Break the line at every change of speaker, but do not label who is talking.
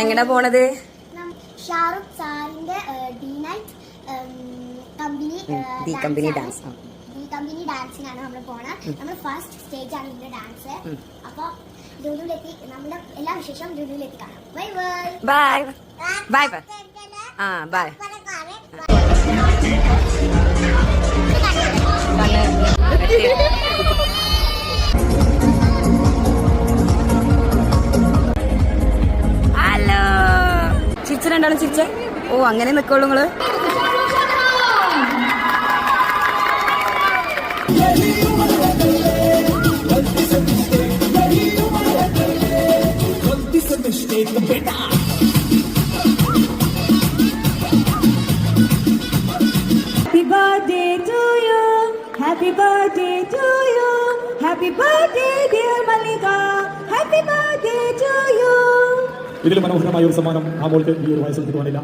എങ്ങടാ പോണത്?
ഷാറുഖ് സാറിന്റെ
company dance
company ഡാൻസിനാണ് നമ്മൾ പോണത്. നമ്മൾ ഫസ്റ്റ് സ്റ്റേജ് ആണ് ഇതിന്റെ ഡാൻസ്. അപ്പൊ ലുലുവിലെത്തി നമ്മുടെ എല്ലാ വിശേഷം ലുലുവിലെത്തി കാണാം. Bye bye
bye bye. ആ ബൈ. ഹലോ ചിരിച്ച രണ്ടാളും ചിരിച്ച. ഓ അങ്ങനെ നിക്കോളൂ നിങ്ങള്.
Happy birthday to you, happy birthday to you, happy birthday dear Malika, happy birthday to you.
ഇതിൽ മനോഹരമായ ഒരു സമ്മാനം ആ മോൾക്ക് ഈ ഒരു വയസ്സിൽ കിട്ടുവാനില്ല.